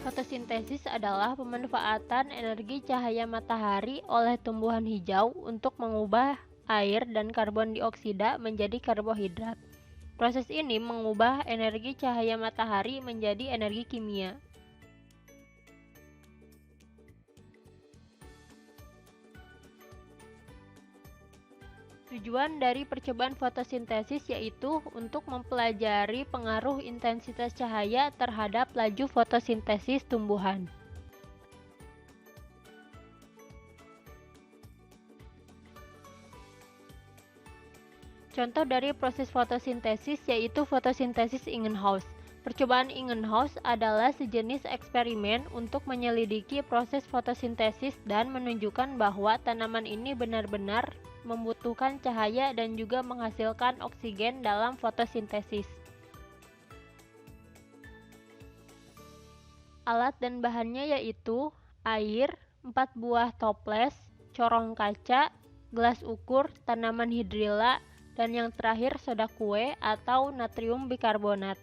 Fotosintesis adalah pemanfaatan energi cahaya matahari oleh tumbuhan hijau untuk mengubah air dan karbon dioksida menjadi karbohidrat. Proses ini mengubah energi cahaya matahari menjadi energi kimia. Tujuan dari percobaan fotosintesis yaitu untuk mempelajari pengaruh intensitas cahaya terhadap laju fotosintesis tumbuhan. Contoh dari proses fotosintesis yaitu fotosintesis Ingenhousz. Percobaan Ingenhousz adalah sejenis eksperimen untuk menyelidiki proses fotosintesis dan menunjukkan bahwa tanaman ini benar-benar membutuhkan cahaya dan juga menghasilkan oksigen dalam fotosintesis. Alat dan bahannya yaitu air, 4 buah toples, corong kaca, gelas ukur, tanaman hidrilla, dan yang terakhir soda kue atau natrium bikarbonat.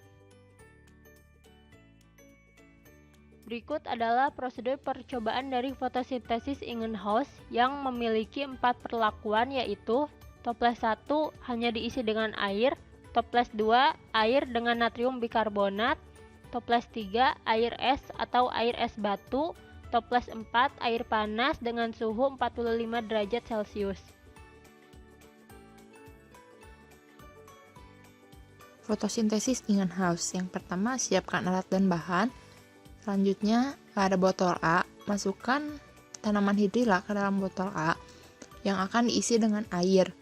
Berikut adalah prosedur percobaan dari fotosintesis Ingenhousz yang memiliki 4 perlakuan yaitu toples 1 hanya diisi dengan air, toples 2 air dengan natrium bikarbonat, toples 3 air es atau air es batu, toples 4 air panas dengan suhu 45 derajat Celcius. Fotosintesis Ingenhousz. Yang pertama, siapkan alat dan bahan. Selanjutnya, pada botol A, masukkan tanaman hidrilla ke dalam botol A yang akan diisi dengan air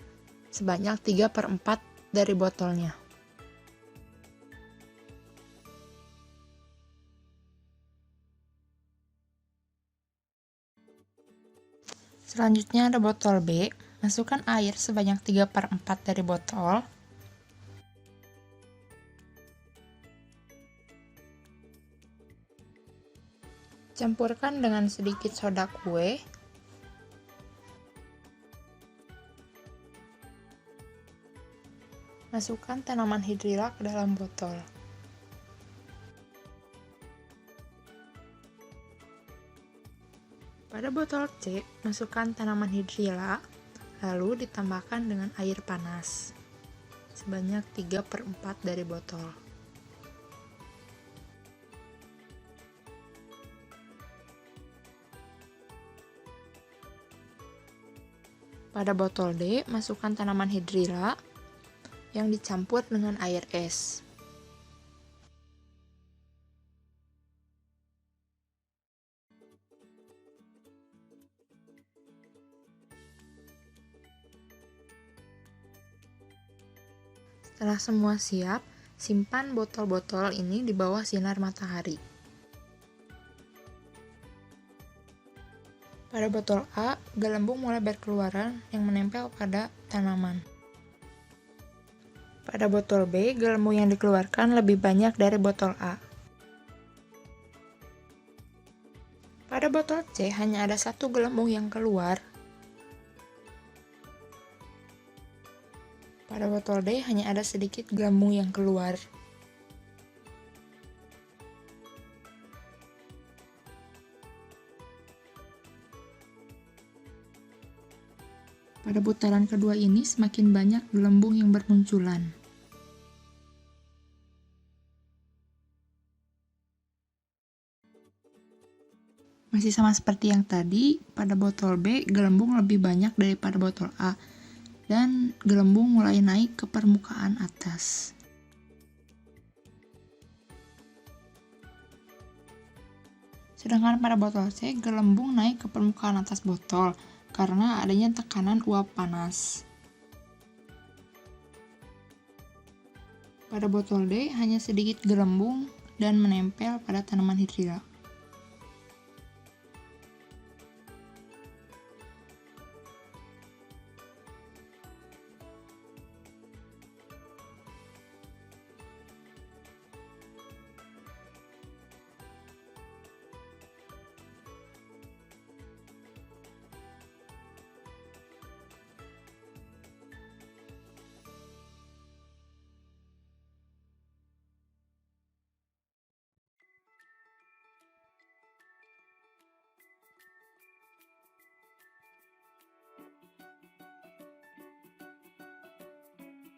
sebanyak 3/4 dari botolnya. Selanjutnya ada botol B, masukkan air sebanyak 3/4 dari botol. Campurkan dengan sedikit soda kue. Masukkan tanaman hidrilla ke dalam botol. Pada botol C, masukkan tanaman hidrilla, lalu ditambahkan dengan air panas sebanyak 3/4 dari botol. Pada botol D, masukkan tanaman hidrilla yang dicampur dengan air es. Setelah semua siap, simpan botol-botol ini di bawah sinar matahari. Pada botol A, gelembung mulai berkeluaran yang menempel pada tanaman. Pada botol B, gelembung yang dikeluarkan lebih banyak dari botol A. Pada botol C, hanya ada satu gelembung yang keluar. Pada botol D, hanya ada sedikit gelembung yang keluar. Pada putaran kedua ini, semakin banyak gelembung yang bermunculan. Masih sama seperti yang tadi, pada botol B, gelembung lebih banyak daripada botol A, dan gelembung mulai naik ke permukaan atas. Sedangkan pada botol C, gelembung naik ke permukaan atas botol karena adanya tekanan uap panas. Pada botol D, hanya sedikit gelembung dan menempel pada tanaman hidrilla.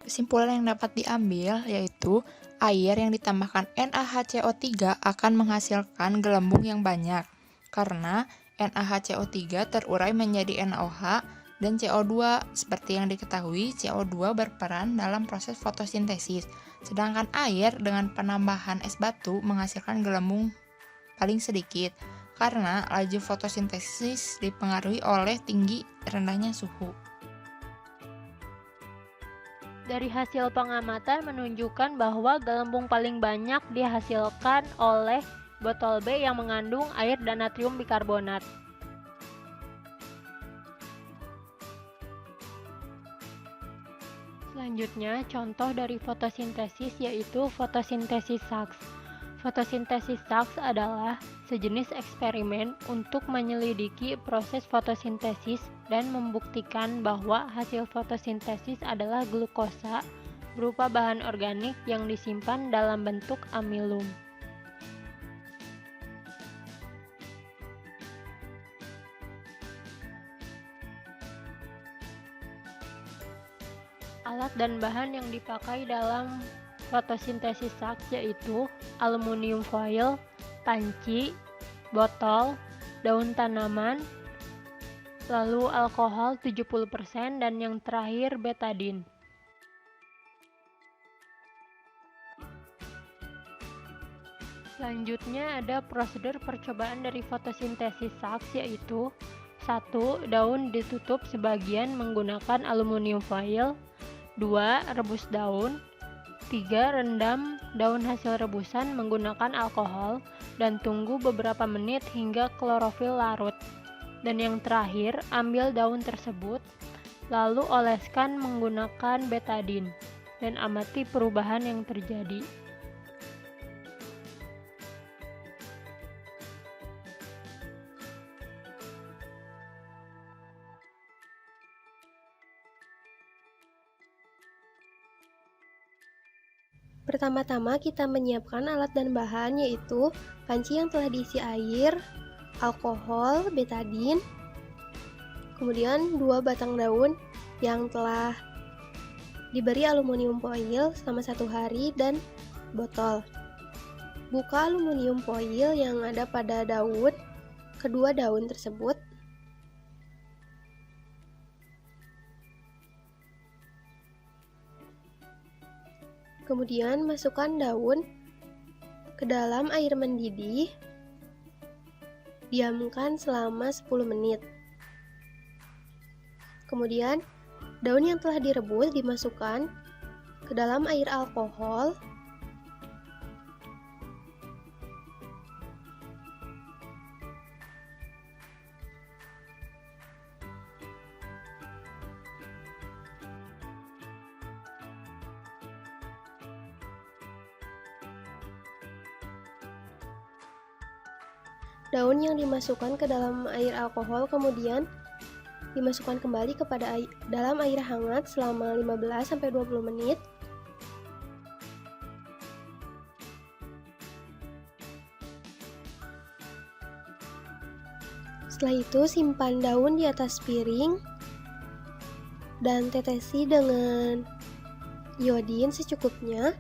Kesimpulan yang dapat diambil yaitu air yang ditambahkan NaHCO3 akan menghasilkan gelembung yang banyak karena NaHCO3 terurai menjadi NaOH dan CO2. Seperti yang diketahui, CO2 berperan dalam proses fotosintesis, sedangkan air dengan penambahan es batu menghasilkan gelembung paling sedikit karena laju fotosintesis dipengaruhi oleh tinggi rendahnya suhu. Dari hasil pengamatan menunjukkan bahwa gelembung paling banyak dihasilkan oleh botol B yang mengandung air dan natrium bikarbonat. Selanjutnya, contoh dari fotosintesis yaitu fotosintesis Sachs. Fotosintesis Sachs adalah sejenis eksperimen untuk menyelidiki proses fotosintesis dan membuktikan bahwa hasil fotosintesis adalah glukosa berupa bahan organik yang disimpan dalam bentuk amilum. Alat dan bahan yang dipakai dalam fotosintesis Sachs yaitu aluminium foil, panci, botol, daun tanaman, lalu alkohol 70% dan yang terakhir betadin. Selanjutnya ada prosedur percobaan dari fotosintesis Sachs yaitu 1. Daun ditutup sebagian menggunakan aluminium foil. 2. Rebus daun. 3. Rendam daun hasil rebusan menggunakan alkohol dan tunggu beberapa menit hingga klorofil larut. Dan yang terakhir, ambil daun tersebut, lalu oleskan menggunakan betadin dan amati perubahan yang terjadi. Pertama-tama kita menyiapkan alat dan bahan yaitu panci yang telah diisi air, alkohol, betadin, kemudian 2 batang daun yang telah diberi aluminium foil selama 1 hari dan botol. Buka aluminium foil yang ada pada daun, kedua daun tersebut. Kemudian masukkan daun ke dalam air mendidih. Diamkan selama 10 menit. Kemudian daun yang telah direbus dimasukkan ke dalam air alkohol. Daun yang dimasukkan ke dalam air alkohol kemudian dimasukkan kembali dalam air hangat selama 15-20 menit. Setelah itu simpan daun di atas piring dan tetesi dengan iodin secukupnya.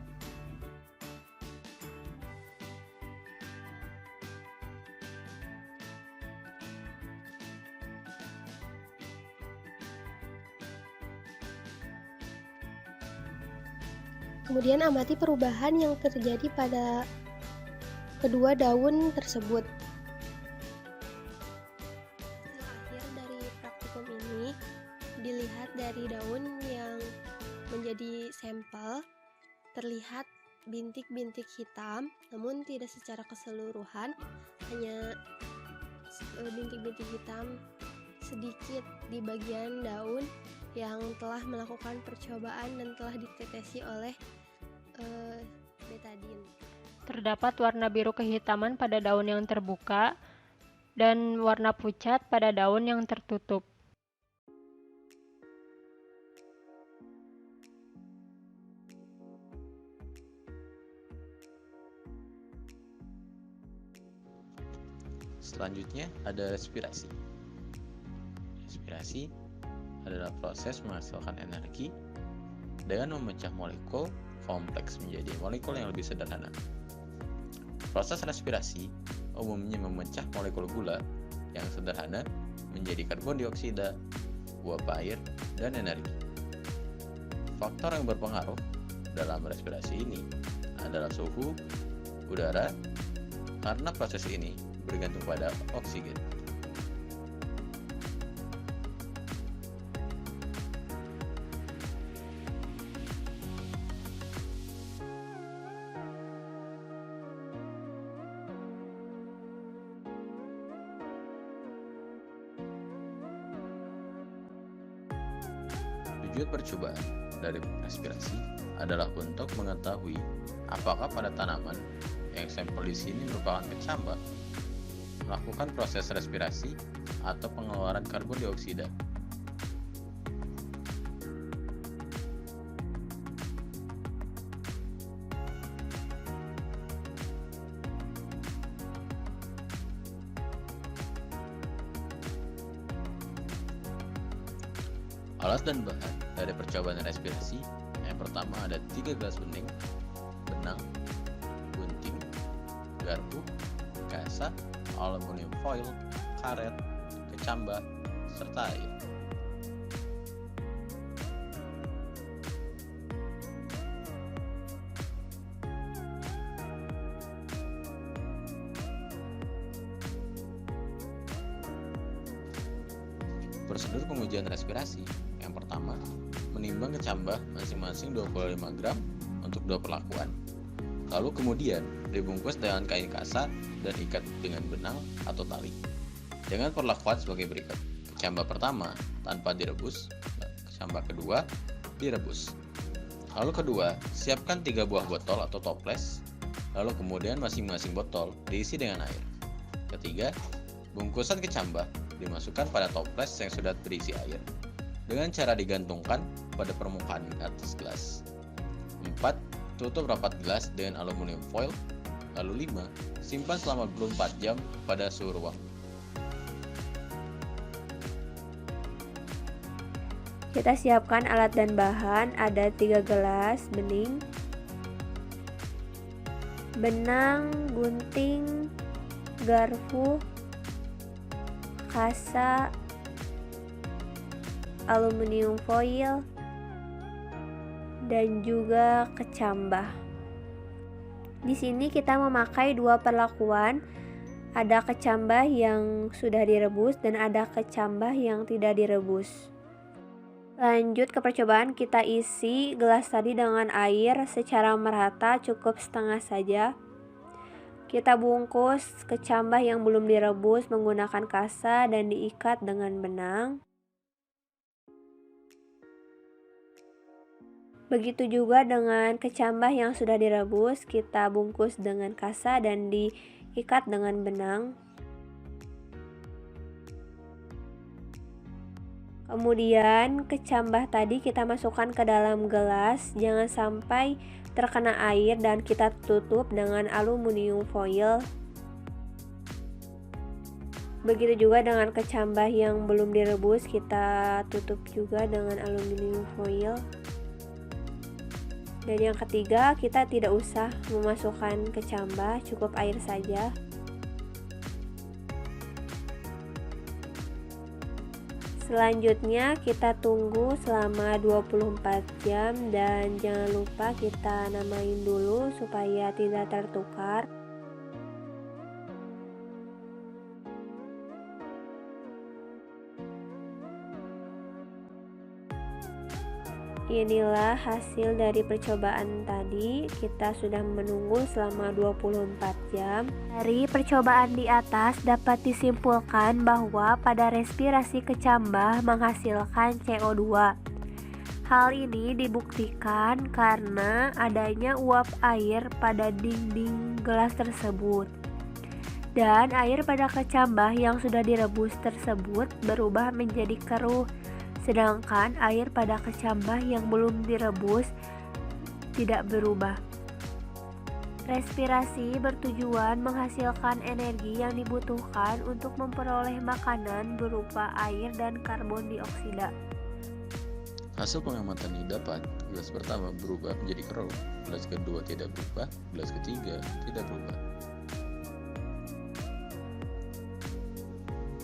Kemudian amati perubahan yang terjadi pada kedua daun tersebut. Hasil akhir dari praktikum ini dilihat dari daun yang menjadi sampel, terlihat bintik-bintik hitam, namun tidak secara keseluruhan, hanya bintik-bintik hitam sedikit di bagian daun yang telah melakukan percobaan dan telah ditetesi oleh betadin. Terdapat warna biru kehitaman pada daun yang terbuka dan warna pucat pada daun yang tertutup. Selanjutnya ada respirasi. Respirasi adalah proses menghasilkan energi dengan memecah molekul kompleks menjadi molekul yang lebih sederhana. Proses respirasi umumnya memecah molekul gula yang sederhana menjadi karbon dioksida, uap air, dan energi. Faktor yang berpengaruh dalam respirasi ini adalah suhu udara, karena proses ini bergantung pada oksigen. Tujuan percobaan dari respirasi adalah untuk mengetahui apakah pada tanaman yang sampel di sini merupakan kecambah melakukan proses respirasi atau pengeluaran karbon dioksida. Alat dan bahan dari percobaan respirasi yang pertama ada 3 gelas bening, benang, gunting, garpu, kasa, aluminium foil, karet, kecambah, serta air. Prosedur pengujian respirasi yang pertama, menimbang kecambah masing-masing 25 gram untuk 2 perlakuan. Lalu kemudian dibungkus dengan kain kasa dan ikat dengan benang atau tali. Dengan perlakuan sebagai berikut. Kecambah pertama tanpa direbus, kecambah kedua direbus. Lalu kedua, siapkan 3 buah botol atau toples. Lalu kemudian masing-masing botol diisi dengan air. Ketiga, bungkusan kecambah dimasukkan pada toples yang sudah berisi air dengan cara digantungkan pada permukaan atas gelas. 4. Tutup rapat gelas dengan aluminium foil. Lalu 5. Simpan selama 24 jam pada suhu ruang. Kita siapkan alat dan bahan, ada 3 gelas bening, benang, gunting, garpu, kasa, aluminium foil, dan juga kecambah. Di sini kita memakai 2 perlakuan, ada kecambah yang sudah direbus dan ada kecambah yang tidak direbus. Lanjut ke percobaan, kita isi gelas tadi dengan air secara merata, cukup setengah saja. Kita bungkus kecambah yang belum direbus menggunakan kasa dan diikat dengan benang. Begitu juga dengan kecambah yang sudah direbus, kita bungkus dengan kasa dan diikat dengan benang. Kemudian kecambah tadi kita masukkan ke dalam gelas, jangan sampai terkena air dan kita tutup dengan aluminium foil. Begitu juga dengan kecambah yang belum direbus, kita tutup juga dengan aluminium foil. Dan yang ketiga, kita tidak usah memasukkan kecambah, cukup air saja. Selanjutnya kita tunggu selama 24 jam dan jangan lupa kita namain dulu supaya tidak tertukar. Inilah hasil dari percobaan tadi. Kita sudah menunggu selama 24 jam. Dari percobaan di atas dapat disimpulkan bahwa pada respirasi kecambah menghasilkan CO2. Hal ini dibuktikan karena adanya uap air pada dinding gelas tersebut. Dan air pada kecambah yang sudah direbus tersebut berubah menjadi keruh. Sedangkan air pada kecambah yang belum direbus tidak berubah. Respirasi bertujuan menghasilkan energi yang dibutuhkan untuk memperoleh makanan berupa air dan karbon dioksida. Hasil pengamatan yang didapat, gelas pertama berubah menjadi keruh, gelas kedua tidak berubah, gelas ketiga tidak berubah.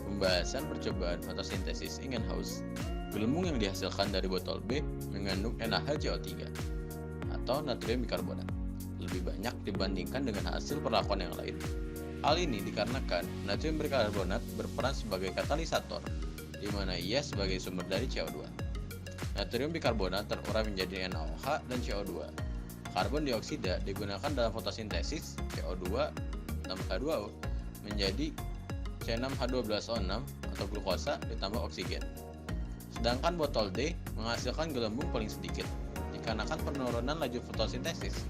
Pembahasan percobaan fotosintesis Ingenhousz. Gelembung yang dihasilkan dari botol B mengandung NaHCO3 atau natrium bikarbonat lebih banyak dibandingkan dengan hasil perlakuan yang lain. Hal ini dikarenakan natrium bikarbonat berperan sebagai katalisator, di mana ia sebagai sumber dari CO2. Natrium bikarbonat terurai menjadi NaOH dan CO2. Karbon dioksida digunakan dalam fotosintesis CO2 tambah H2O menjadi C6H12O6 atau glukosa ditambah oksigen. Sedangkan botol D menghasilkan gelembung paling sedikit, dikarenakan penurunan laju fotosintesis.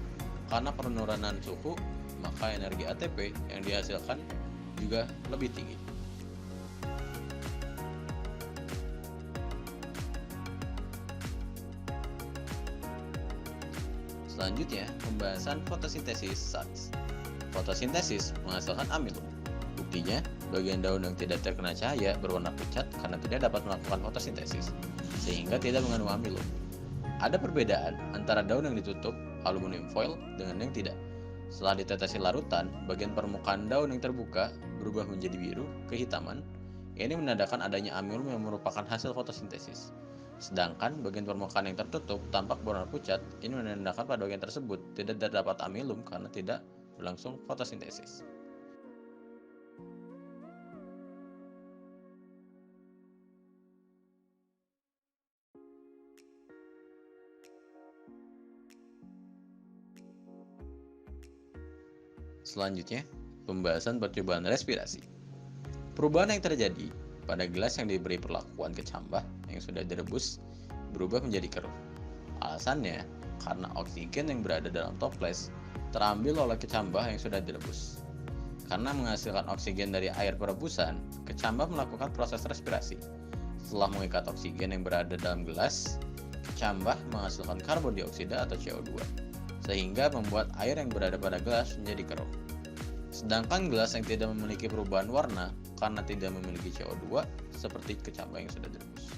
Karena penurunan suhu, maka energi ATP yang dihasilkan juga lebih tinggi. Selanjutnya, pembahasan fotosintesis SARS. Fotosintesis menghasilkan amilum. Buktinya, bagian daun yang tidak terkena cahaya berwarna pucat karena tidak dapat melakukan fotosintesis, sehingga tidak mengandung amilum. Ada perbedaan antara daun yang ditutup aluminium foil dengan yang tidak. Setelah ditetesi larutan, bagian permukaan daun yang terbuka berubah menjadi biru kehitaman. Ini menandakan adanya amilum yang merupakan hasil fotosintesis. Sedangkan bagian permukaan yang tertutup tampak berwarna pucat. Ini menandakan pada bagian tersebut tidak terdapat amilum karena tidak berlangsung fotosintesis. Selanjutnya, pembahasan percobaan respirasi. Perubahan yang terjadi pada gelas yang diberi perlakuan kecambah yang sudah direbus berubah menjadi keruh. Alasannya, karena oksigen yang berada dalam toples terambil oleh kecambah yang sudah direbus. Karena menghasilkan oksigen dari air perebusan, kecambah melakukan proses respirasi. Setelah mengikat oksigen yang berada dalam gelas, kecambah menghasilkan karbon dioksida atau CO2. Sehingga membuat air yang berada pada gelas menjadi keruh. Sedangkan gelas yang tidak memiliki perubahan warna karena tidak memiliki CO2 seperti kecambah yang sudah direbus.